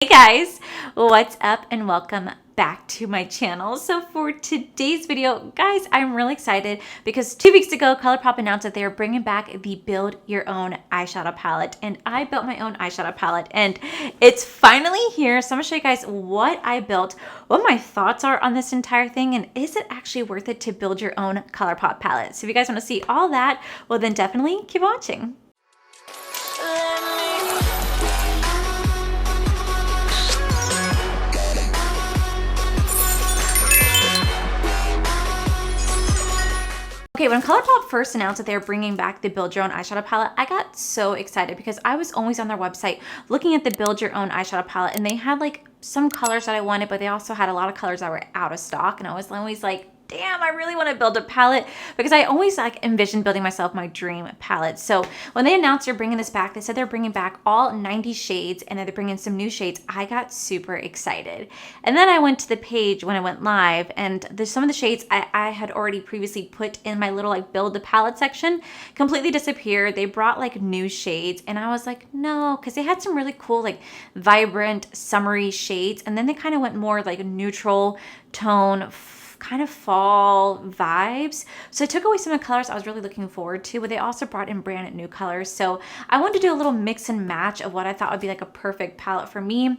Hey guys, what's up and welcome back to my channel. So for today's video, guys, I'm really excited because 2 weeks ago, Colourpop announced that they are bringing back the Build Your Own eyeshadow palette, and I built my own eyeshadow palette and it's finally here. So I'm gonna show you guys what I built, what my thoughts are on this entire thing, and is it actually worth it to build your own Colourpop palette? So if you guys want to see all that, well then definitely keep watching. Okay, when Colourpop first announced that they were bringing back the Build Your Own eyeshadow palette, I got so excited because I was always on their website looking at the Build Your Own eyeshadow palette, and they had like some colors that I wanted, but they also had a lot of colors that were out of stock, and I was always like, damn, I really want to build a palette because I always like envisioned building myself my dream palette. So when they announced they're bringing this back, they said they're bringing back all 90 shades and they're bringing some new shades. I got super excited. And then I went to the page when I went live, and there's some of the shades I had already previously put in my little like build the palette section completely disappeared. They brought like new shades and I was like, no, because they had some really cool like vibrant summery shades, and then they kind of went more like neutral tone, kind of fall vibes. So I took away some of the colors I was really looking forward to, but they also brought in brand new colors. So I wanted to do a little mix and match of what I thought would be like a perfect palette for me.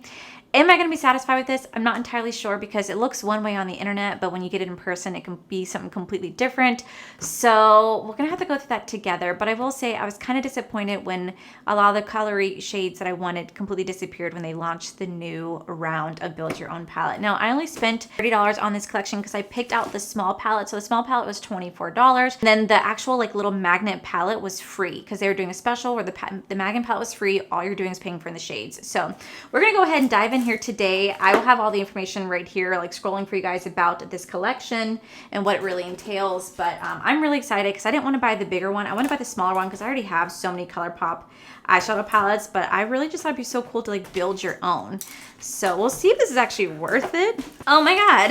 Am I going to be satisfied with this? I'm not entirely sure because it looks one way on the internet, but when you get it in person, it can be something completely different. So we're going to have to go through that together. But I will say I was kind of disappointed when a lot of the colory shades that I wanted completely disappeared when they launched the new round of Build Your Own palette. Now, I only spent $30 on this collection because I picked out the small palette. So the small palette was $24. And then the actual like little magnet palette was free because they were doing a special where the magnet palette was free. All you're doing is paying for the shades. So we're going to go ahead and dive in here today. I will have all the information right here, like scrolling for you guys about this collection and what it really entails. But I'm really excited because I didn't want to buy the bigger one. I want to buy the smaller one because I already have so many Colourpop eyeshadow palettes, but I really just thought it'd be so cool to like build your own. So we'll see if this is actually worth it. Oh my God.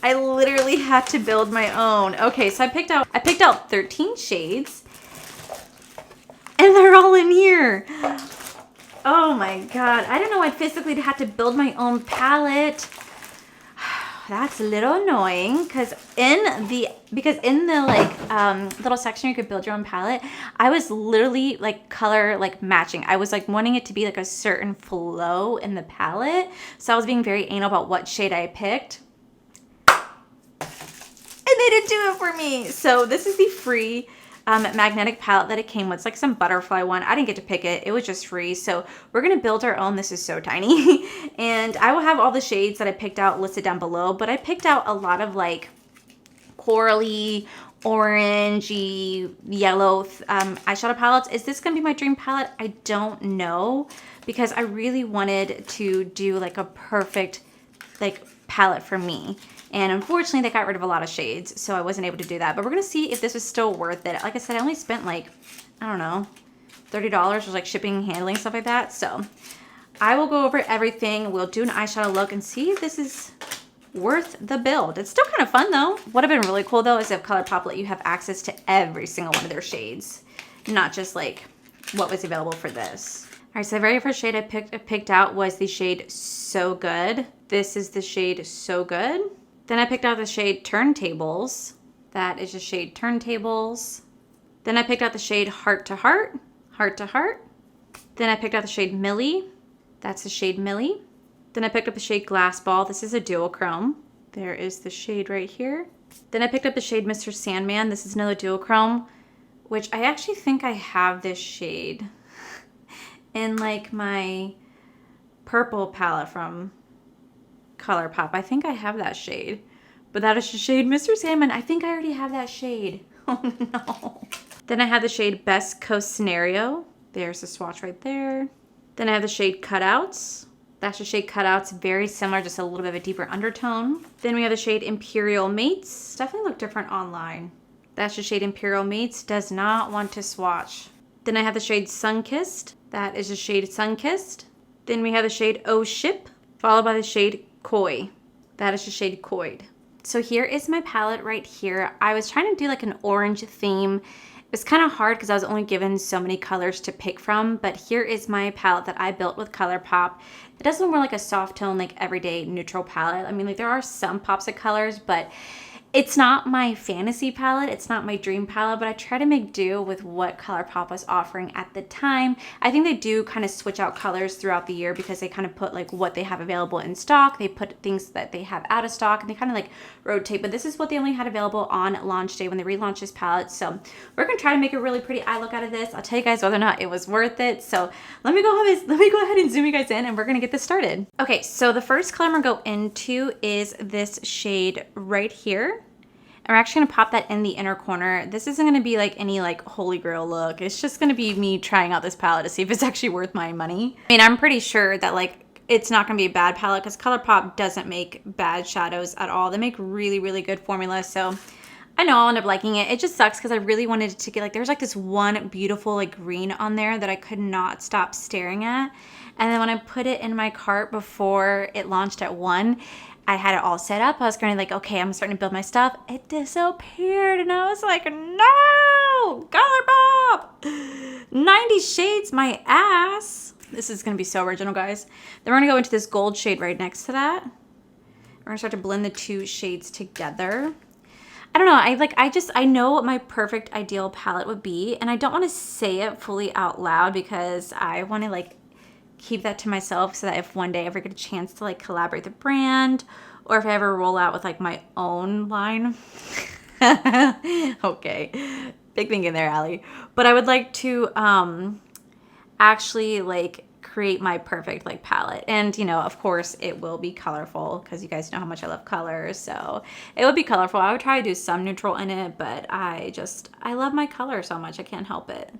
I literally had to build my own. Okay, so I picked out 13 shades and they're all in here. Oh my God, I don't know, I physically had to build my own palette. That's a little annoying because in the like little section you could build your own palette, I was literally like color like matching. I was like wanting it to be like a certain flow in the palette. So I was being very anal about what shade I picked. And they didn't do it for me. So this is the free magnetic palette that it came with. It's like some butterfly one. I didn't get to pick it. It was just free. So we're going to build our own. This is so tiny. And I will have all the shades that I picked out listed down below, but I picked out a lot of like corally, orangey, yellow eyeshadow palettes. Is this going to be my dream palette? I don't know, because I really wanted to do like a perfect like palette for me. And unfortunately, they got rid of a lot of shades, so I wasn't able to do that. But we're going to see if this was still worth it. Like I said, I only spent like, I don't know, $30 for like shipping, handling, stuff like that. So I will go over everything. We'll do an eyeshadow look and see if this is worth the build. It's still kind of fun though. What would have been really cool though is if Colourpop let you have access to every single one of their shades, not just like what was available for this. All right, so the very first shade I picked out was the shade So Good. This is the shade So Good. Then I picked out the shade Turntables. That is the shade Turntables. Then I picked out the shade Heart to Heart, Heart to Heart. Then I picked out the shade Milli. That's the shade Milli. Then I picked up the shade Glassbull. This is a duochrome. There is the shade right here. Then I picked up the shade Mr. Sandman. This is another duochrome, which I actually think I have this shade in like my purple palette from Colourpop. I think I have that shade, but that is the shade Mr. Sandman. I think I already have that shade. Oh no. Then I have the shade Best Coast Scenario. There's the swatch right there. Then I have the shade Cutouts. That's the shade Cutouts, very similar, just a little bit of a deeper undertone. Then we have the shade Imperial Mates. Definitely look different online. That's the shade Imperial Mates. Does not want to swatch. Then I have the shade Sunkissed. That is the shade Sunkissed. Then we have the shade OhShip, followed by the shade Koi. That is the shade Koid. So here is my palette right here. I was trying to do like an orange theme It's kind of hard because I was only given so many colors to pick from, but here is my palette that I built with Colourpop. It does look more like a soft tone, like everyday neutral palette. I mean, like there are some pops of colors, but it's not my fantasy palette, it's not my dream palette, but I try to make do with what Colourpop was offering at the time. I think they do kind of switch out colors throughout the year because they kind of put like what they have available in stock. They put things that they have out of stock and they kind of like rotate, but this is what they only had available on launch day when they relaunched this palette. So we're gonna try to make a really pretty eye look out of this. I'll tell you guys whether or not it was worth it. So let me go ahead and zoom you guys in and we're gonna get this started. Okay, so the first color I'm gonna go into is this shade right here. And we're actually gonna pop that in the inner corner. This isn't gonna be like any like holy grail look. It's just gonna be me trying out this palette to see if it's actually worth my money. I mean, I'm pretty sure that like it's not gonna be a bad palette because Colourpop doesn't make bad shadows at all. They make really, really good formulas. So I know I'll end up liking it. It just sucks because I really wanted it to get like, there's like this one beautiful like green on there that I could not stop staring at. And then when I put it in my cart before it launched at 1, I had it all set up. I was going to like, okay, I'm starting to build my stuff. It disappeared and I was like, no, Colourpop, 90 shades, my ass. This is going to be so original, guys. Then we're going to go into this gold shade right next to that. We're going to start to blend the two shades together. I don't know, I know what my perfect ideal palette would be, and I don't want to say it fully out loud because I want to like keep that to myself so that if one day I ever get a chance to like collaborate with the brand or if I ever roll out with like my own line. Okay, big thinking there, Allie. But I would like to actually like create my perfect like palette, and you know, of course it will be colorful because you guys know how much I love colors, so it would be colorful. I would try to do some neutral in it, but I love my color so much I can't help it.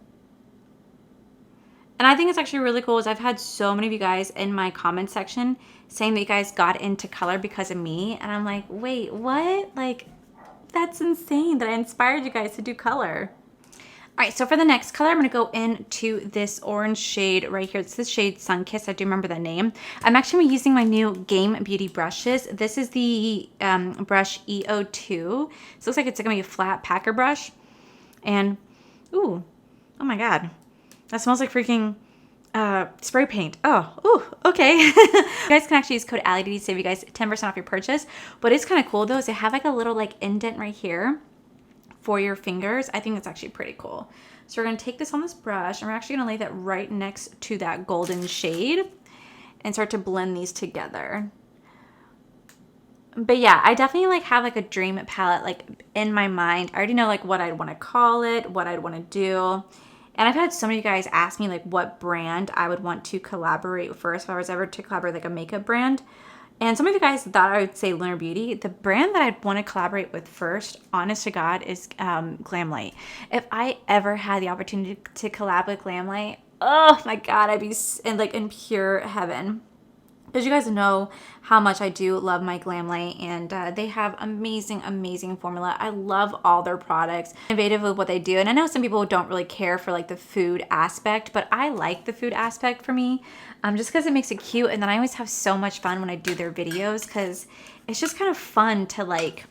And I think it's actually really cool is I've had so many of you guys in my comment section saying that you guys got into color because of me. And I'm like, wait, what? Like, that's insane that I inspired you guys to do color. All right, so for the next color, I'm gonna go into this orange shade right here. It's this shade Sunkissed. I do remember the name. I'm actually using my new Game Beauty brushes. This is the brush EO2. This looks like it's gonna be a flat packer brush. And, ooh, oh my God. That smells like freaking spray paint. Oh, ooh, okay. You guys can actually use code Allie to save you guys 10% off your purchase. What is kind of cool though is they have like a little like indent right here for your fingers. I think that's actually pretty cool. So we're gonna take this on this brush and we're actually gonna lay that right next to that golden shade and start to blend these together. But yeah, I definitely like have like a dream palette like in my mind. I already know like what I'd want to call it, what I'd want to do. And I've had so many guys ask me like what brand I would want to collaborate with first if I was ever to collaborate like a makeup brand. And some of you guys thought I would say Lunar Beauty. The brand that I'd want to collaborate with first, honest to God, is Glamlight. If I ever had the opportunity to collab with Glamlight, oh my God, I'd be in pure heaven. Because you guys know how much I do love my Glamlight, and they have amazing, amazing formula. I love all their products, innovative with what they do. And I know some people don't really care for like the food aspect, but I like the food aspect for me just because it makes it cute. And then I always have so much fun when I do their videos because it's just kind of fun to like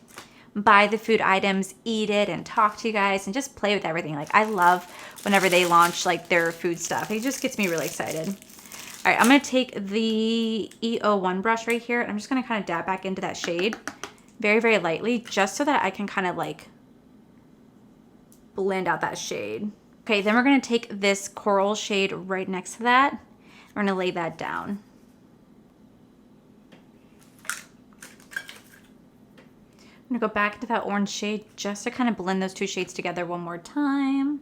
buy the food items, eat it, and talk to you guys and just play with everything. Like I love whenever they launch like their food stuff. It just gets me really excited. All right, I'm gonna take the EO1 brush right here and I'm just gonna kind of dab back into that shade very, very lightly just so that I can kind of like blend out that shade. Okay, then we're gonna take this coral shade right next to that. We're gonna lay that down. I'm gonna go back into that orange shade just to kind of blend those two shades together one more time.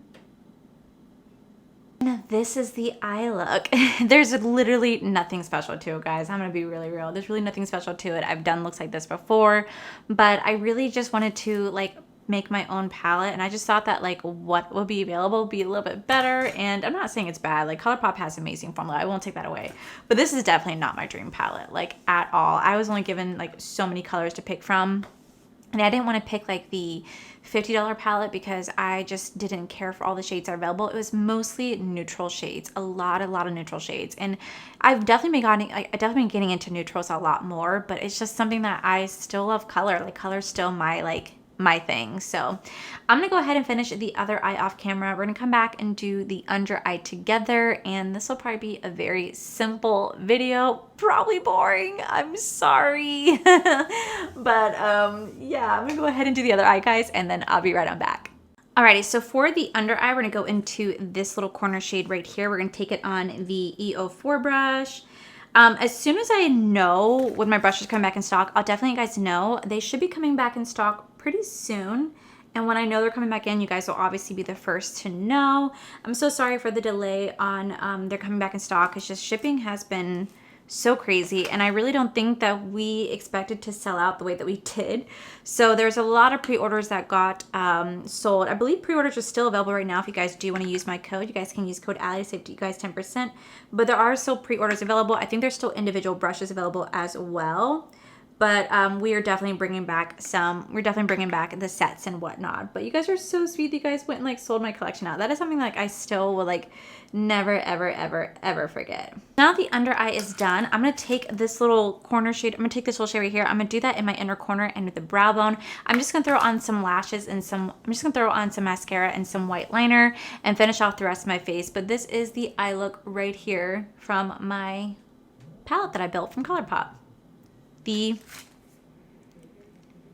This is the eye look. There's literally nothing special to it, guys. I'm gonna be really real. There's really nothing special to it. I've done looks like this before, but I really just wanted to like make my own palette, and I just thought that like what will be available would be a little bit better. And I'm not saying it's bad. Like Colourpop has amazing formula. I won't take that away. But this is definitely not my dream palette, like at all. I was only given like so many colors to pick from. And I didn't want to pick like the $50 palette because I just didn't care for all the shades that are available. It was mostly neutral shades, a lot of neutral shades. And I've definitely been getting into neutrals a lot more, but it's just something that I still love color. Like color's still my my thing. So I'm gonna go ahead and finish the other eye off camera. We're gonna come back and do the under eye together, and this will probably be a very simple video, probably boring, I'm sorry. But yeah, I'm gonna go ahead and do the other eye, guys, and then I'll be right on back. Alrighty, so for the under eye, we're gonna go into this little corner shade right here. We're gonna take it on the E04 brush. As soon as I know when my brushes come back in stock, I'll definitely let you guys know. They should be coming back in stock pretty soon. And when I know they're coming back in, you guys will obviously be the first to know. I'm so sorry for the delay on they're coming back in stock. It's just shipping has been so crazy, and I really don't think that we expected to sell out the way that we did. So there's a lot of pre-orders that got sold. I believe pre-orders are still available right now. If you guys do want to use my code, you guys can use code Allie to save you guys 10%. But there are still pre-orders available. I think there's still individual brushes available as well. But we are definitely bringing back we're definitely bringing back the sets and whatnot. But you guys are so sweet. You guys went and like sold my collection out. That is something like I still will like never, ever, ever, ever forget. Now the under eye is done. I'm going to take this little corner shade. I'm going to take this little shade right here. I'm going to do that in my inner corner and with the brow bone. I'm just going to throw on some lashes and I'm just going to throw on some mascara and some white liner and finish off the rest of my face. But this is the eye look right here from my palette that I built from Colourpop. The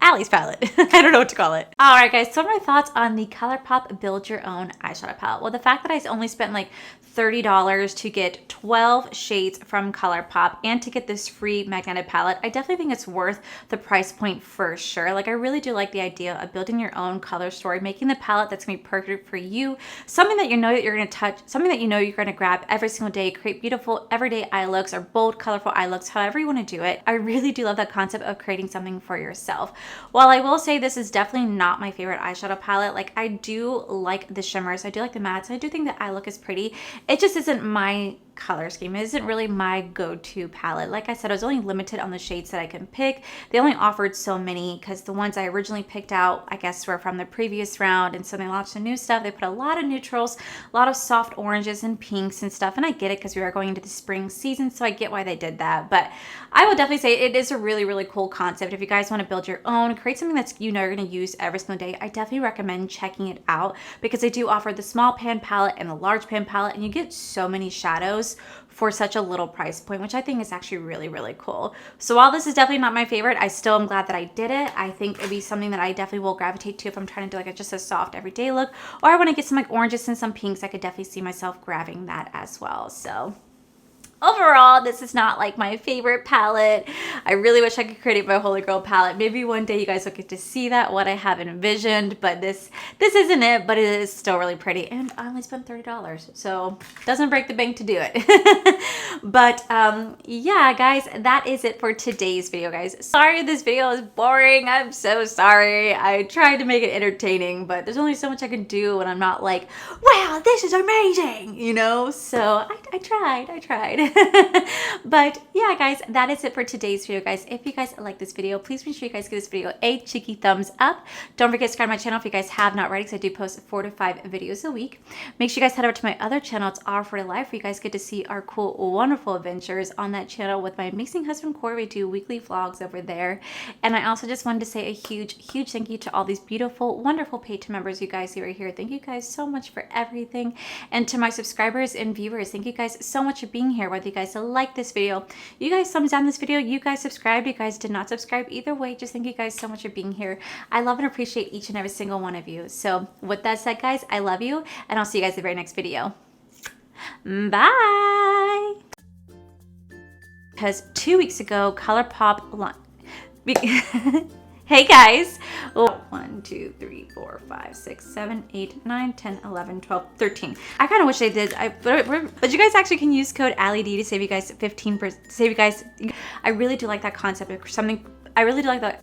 Allie's palette. I don't know what to call it. All right, guys, so what are my thoughts on the Colourpop Build Your Own Eyeshadow Palette? Well, the fact that I only spent like $30 to get 12 shades from Colourpop and to get this free magnetic palette, I definitely think it's worth the price point for sure. Like, I really do like the idea of building your own color story, making the palette that's gonna be perfect for you, something that you know that you're gonna touch, something that you know you're gonna grab every single day, create beautiful everyday eye looks or bold, colorful eye looks, however you wanna do it. I really do love that concept of creating something for yourself. While I will say this is definitely not my favorite eyeshadow palette, like I do like the shimmers, I do like the mattes, I do think the eye look is pretty. It just isn't my color scheme. It isn't really my go-to palette. Like I said, I was only limited on the shades that I can pick. They only offered so many because the ones I originally picked out, I guess, were from the previous round, and so they launched some new stuff. They put a lot of neutrals, a lot of soft oranges and pinks and stuff, and I get it because we are going into the spring season, so I get why they did that. But I will definitely say it is a really, really cool concept. If you guys want to build your own, create something that's, you know, you're going to use every single day, I definitely recommend checking it out because they do offer the small pan palette and the large pan palette, and you get so many shadows for such a little price point, which I think is actually really, really cool. So while this is definitely not my favorite, I still am glad that I did it. I think it'd be something that I definitely will gravitate to if I'm trying to do like just a soft everyday look, or I want to get some like oranges and some pinks. I could definitely see myself grabbing that as well. So overall, this is not like my favorite palette. I really wish I could create my Holy Grail palette. Maybe one day you guys will get to see that, what I have envisioned, but this isn't it, but it is still really pretty. And I only spent $30, so doesn't break the bank to do it. But yeah, guys, that is it for today's video, guys. Sorry this video is boring. I'm so sorry. I tried to make it entertaining, but there's only so much I can do when I'm not like, wow, this is amazing, you know? So I tried. But yeah, guys, that is it for today's video, guys. If you guys like this video, please make sure you guys give this video a cheeky thumbs up. Don't forget to subscribe to my channel if you guys have not already, because I do post 4 to 5 videos a week. Make sure you guys head over to my other channel. It's All for Life, where you guys get to see our cool, wonderful adventures on that channel with my amazing husband Corey. We do weekly vlogs over there. And I also just wanted to say a huge thank you to all these beautiful, wonderful Patreon members, you guys who are here. Thank you guys so much for everything. And to my subscribers and viewers, thank you guys so much for being here. Whether you guys like this video, you guys thumbs down this video, you guys subscribed, you guys did not subscribe, either way, just thank you guys so much for being here. I love and appreciate each and every single one of you. So with that said, guys, I love you, and I'll see you guys in the very next video. Bye. Because 2 weeks ago, Colourpop Hey guys. 1, 2, 3, 4, 5, 6, 7, 8, 9, 10, 11, 12, 13. I kind of wish they did. But you guys actually can use code AllieD to save you guys 15%. I really do like that concept of something. I really do like that.